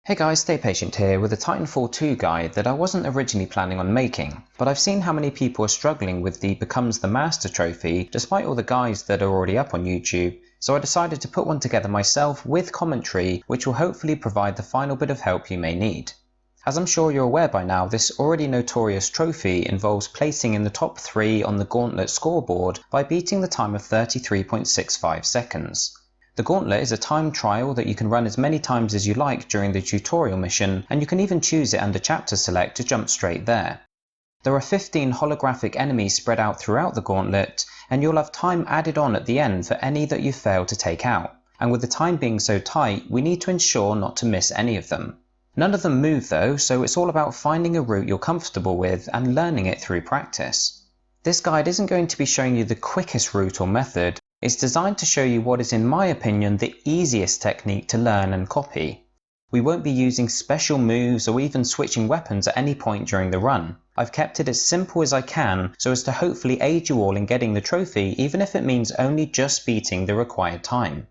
Hey guys, stay-patient here with a Titanfall 2 guide that I wasn't originally planning on making, but I've seen how many people are struggling with the Becomes the Master trophy despite all the guides that are already up on YouTube, so I decided to put one together myself with commentary which will hopefully provide the final bit of help you may need. As I'm sure you're aware by now, this already notorious trophy involves placing in the top 3 on the Gauntlet scoreboard by beating the time of 33.65 seconds. The Gauntlet is a timed trial that you can run as many times as you like during the tutorial mission, and you can even choose it under chapter select to jump straight there. There are 15 holographic enemies spread out throughout the Gauntlet, and you'll have time added on at the end for any that you fail to take out, and with the time being so tight, we need to ensure not to miss any of them. None of them move though, so it's all about finding a route you're comfortable with and learning it through practice. This guide isn't going to be showing you the quickest route or method. It's designed to show you what is, in my opinion, the easiest technique to learn and copy. We won't be using special moves or even switching weapons at any point during the run. I've kept it as simple as I can so as to hopefully aid you all in getting the trophy, even if it means only just beating the required time.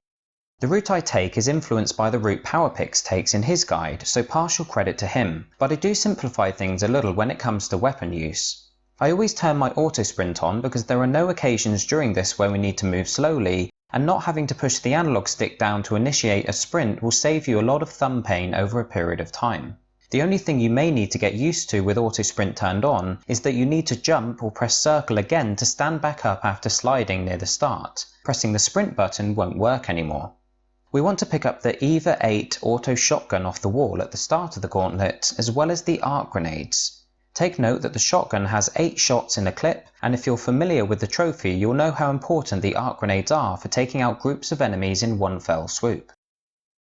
The route I take is influenced by the route PowerPix takes in his guide, so partial credit to him, but I do simplify things a little when it comes to weapon use. I always turn my auto sprint on because there are no occasions during this where we need to move slowly, and not having to push the analog stick down to initiate a sprint will save you a lot of thumb pain over a period of time. The only thing you may need to get used to with auto sprint turned on is that you need to jump or press circle again to stand back up after sliding near the start. Pressing the sprint button won't work anymore. We want to pick up the EVA 8 auto shotgun off the wall at the start of the gauntlet, as well as the arc grenades. Take note that the shotgun has 8 shots in a clip, and if you're familiar with the trophy you'll know how important the arc grenades are for taking out groups of enemies in one fell swoop.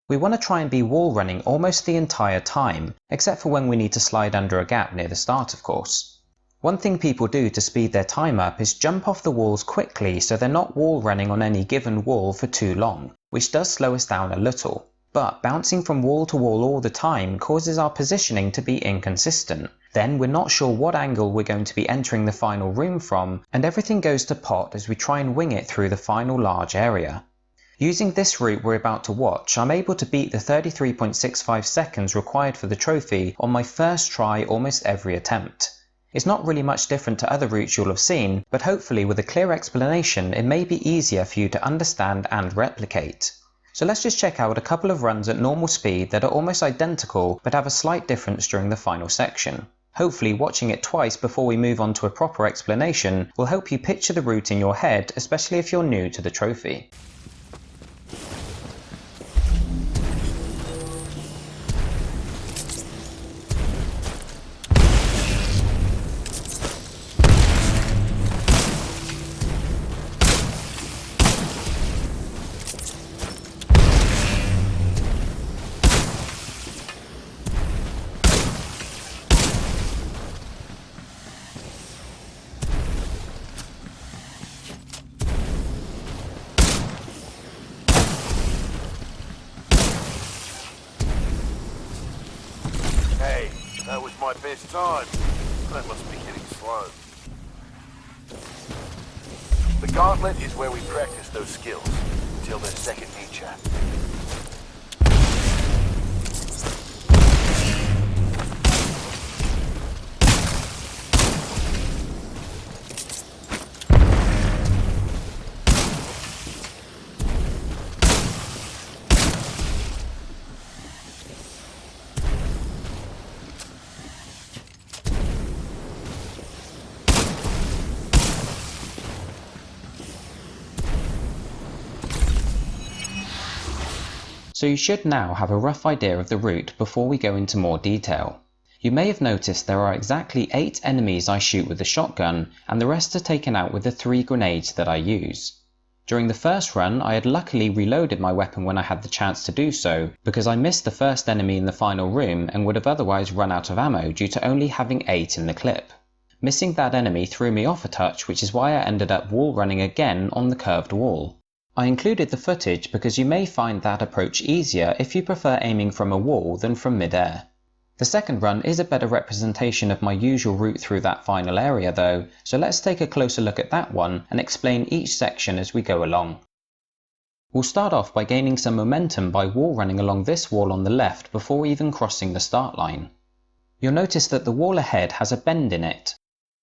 We want to try and be wall running almost the entire time, except for when we need to slide under a gap near the start of course. One thing people do to speed their time up is jump off the walls quickly so they're not wall running on any given wall for too long, which does slow us down a little. But bouncing from wall to wall all the time causes our positioning to be inconsistent. Then we're not sure what angle we're going to be entering the final room from, and everything goes to pot as we try and wing it through the final large area. Using this route we're about to watch, I'm able to beat the 33.65 seconds required for the trophy on my first try almost every attempt. It's not really much different to other routes you'll have seen, but hopefully with a clear explanation it may be easier for you to understand and replicate. So let's just check out a couple of runs at normal speed that are almost identical but have a slight difference during the final section. Hopefully watching it twice before we move on to a proper explanation will help you picture the route in your head, especially if you're new to the trophy. Hey, that was my best time. That must be getting slow. The Gauntlet is where we practice those skills until they're second nature. So you should now have a rough idea of the route before we go into more detail. You may have noticed there are exactly 8 enemies I shoot with the shotgun, and the rest are taken out with the 3 grenades that I use. During the first run I had luckily reloaded my weapon when I had the chance to do so, because I missed the first enemy in the final room and would have otherwise run out of ammo due to only having 8 in the clip. Missing that enemy threw me off a touch, which is why I ended up wall running again on the curved wall. I included the footage because you may find that approach easier if you prefer aiming from a wall than from mid-air. The second run is a better representation of my usual route through that final area though, so let's take a closer look at that one and explain each section as we go along. We'll start off by gaining some momentum by wall running along this wall on the left before even crossing the start line. You'll notice that the wall ahead has a bend in it.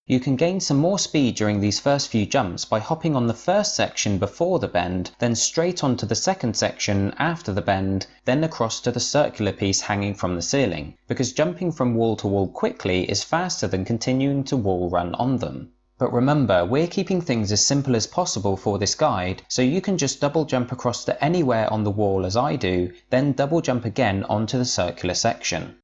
You can gain some more speed during these first few jumps by hopping on the first section before the bend, then straight onto the second section after the bend, then across to the circular piece hanging from the ceiling, because jumping from wall to wall quickly is faster than continuing to wall run on them. But remember, we're keeping things as simple as possible for this guide, so you can just double jump across to anywhere on the wall as I do, then double jump again onto the circular section.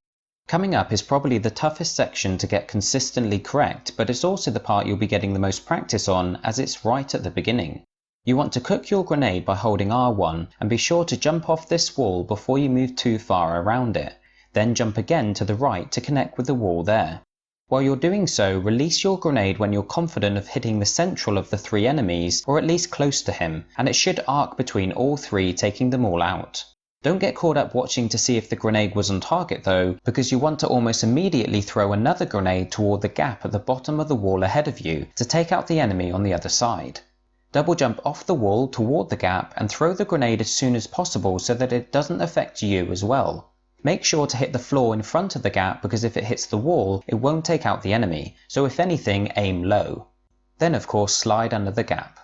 Coming up is probably the toughest section to get consistently correct, but it's also the part you'll be getting the most practice on as it's right at the beginning. You want to cook your grenade by holding R1 and be sure to jump off this wall before you move too far around it, then jump again to the right to connect with the wall there. While you're doing so, release your grenade when you're confident of hitting the central of the 3 enemies, or at least close to him, and it should arc between all 3, taking them all out. Don't get caught up watching to see if the grenade was on target though, because you want to almost immediately throw another grenade toward the gap at the bottom of the wall ahead of you to take out the enemy on the other side. Double jump off the wall toward the gap and throw the grenade as soon as possible so that it doesn't affect you as well. Make sure to hit the floor in front of the gap because if it hits the wall, it won't take out the enemy, so if anything, aim low. Then of course slide under the gap.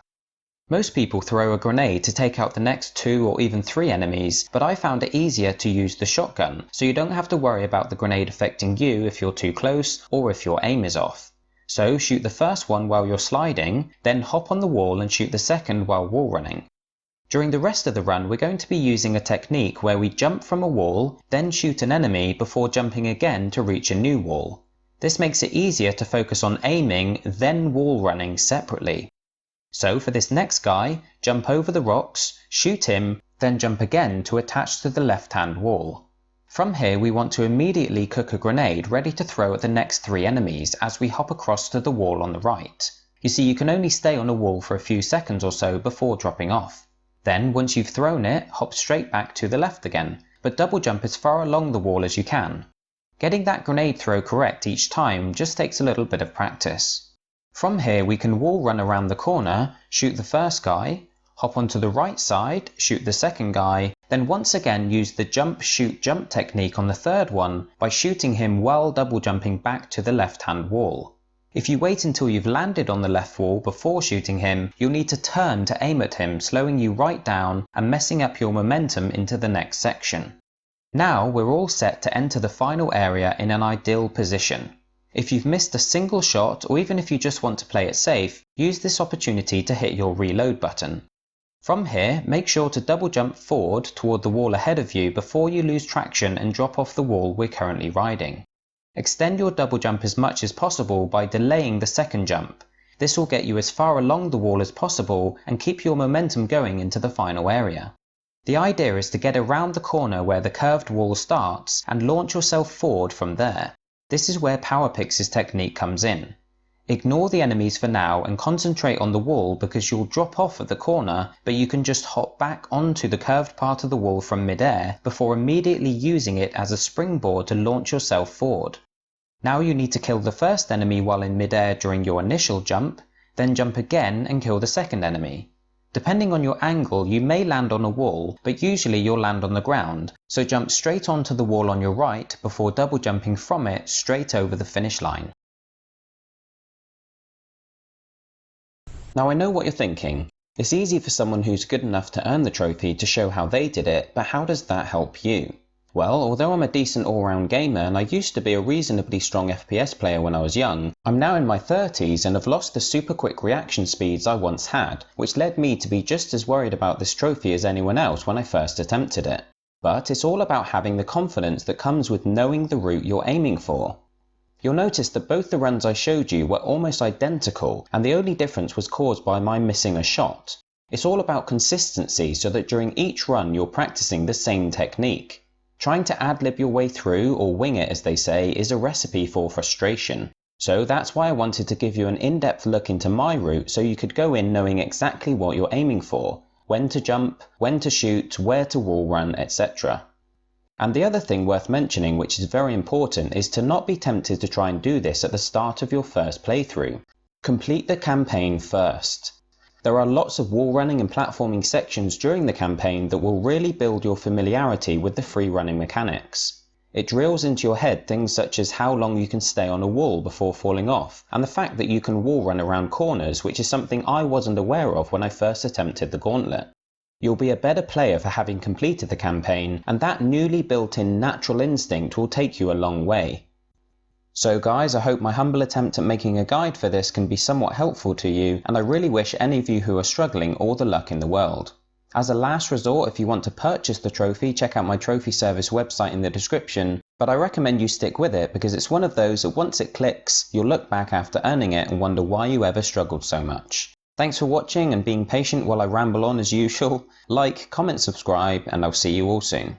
Most people throw a grenade to take out the next 2 or even 3 enemies, but I found it easier to use the shotgun, so you don't have to worry about the grenade affecting you if you're too close or if your aim is off. So shoot the first one while you're sliding, then hop on the wall and shoot the second while wall running. During the rest of the run we're going to be using a technique where we jump from a wall, then shoot an enemy before jumping again to reach a new wall. This makes it easier to focus on aiming, then wall running separately. So for this next guy, jump over the rocks, shoot him, then jump again to attach to the left-hand wall. From here we want to immediately cook a grenade ready to throw at the next 3 enemies as we hop across to the wall on the right. You see, you can only stay on a wall for a few seconds or so before dropping off. Then once you've thrown it, hop straight back to the left again, but double jump as far along the wall as you can. Getting that grenade throw correct each time just takes a little bit of practice. From here we can wall run around the corner, shoot the first guy, hop onto the right side, shoot the second guy, then once again use the jump shoot jump technique on the third one by shooting him while double jumping back to the left hand wall. If you wait until you've landed on the left wall before shooting him, you'll need to turn to aim at him, slowing you right down and messing up your momentum into the next section. Now we're all set to enter the final area in an ideal position. If you've missed a single shot, or even if you just want to play it safe, use this opportunity to hit your reload button. From here, make sure to double jump forward toward the wall ahead of you before you lose traction and drop off the wall we're currently riding. Extend your double jump as much as possible by delaying the second jump. This will get you as far along the wall as possible and keep your momentum going into the final area. The idea is to get around the corner where the curved wall starts and launch yourself forward from there. This is where Powerpix's technique comes in. Ignore the enemies for now and concentrate on the wall because you'll drop off at the corner, but you can just hop back onto the curved part of the wall from mid-air before immediately using it as a springboard to launch yourself forward. Now you need to kill the first enemy while in mid-air during your initial jump, then jump again and kill the second enemy. Depending on your angle, you may land on a wall, but usually you'll land on the ground, so jump straight onto the wall on your right before double jumping from it straight over the finish line. Now I know what you're thinking. It's easy for someone who's good enough to earn the trophy to show how they did it, but how does that help you? Well, although I'm a decent all-round gamer and I used to be a reasonably strong FPS player when I was young, I'm now in my 30s and have lost the super quick reaction speeds I once had, which led me to be just as worried about this trophy as anyone else when I first attempted it. But it's all about having the confidence that comes with knowing the route you're aiming for. You'll notice that both the runs I showed you were almost identical, and the only difference was caused by my missing a shot. It's all about consistency so that during each run you're practicing the same technique. Trying to ad-lib your way through, or wing it as they say, is a recipe for frustration. So that's why I wanted to give you an in-depth look into my route so you could go in knowing exactly what you're aiming for, when to jump, when to shoot, where to wall run, etc. And the other thing worth mentioning, which is very important, is to not be tempted to try and do this at the start of your first playthrough. Complete the campaign first. There are lots of wall running and platforming sections during the campaign that will really build your familiarity with the free running mechanics. It drills into your head things such as how long you can stay on a wall before falling off, and the fact that you can wall run around corners, which is something I wasn't aware of when I first attempted the Gauntlet. You'll be a better player for having completed the campaign, and that newly built-in natural instinct will take you a long way. So guys, I hope my humble attempt at making a guide for this can be somewhat helpful to you, and I really wish any of you who are struggling all the luck in the world. As a last resort, if you want to purchase the trophy, check out my trophy service website in the description, but I recommend you stick with it because it's one of those that once it clicks, you'll look back after earning it and wonder why you ever struggled so much. Thanks for watching and being patient while I ramble on as usual. Like, comment, subscribe, and I'll see you all soon.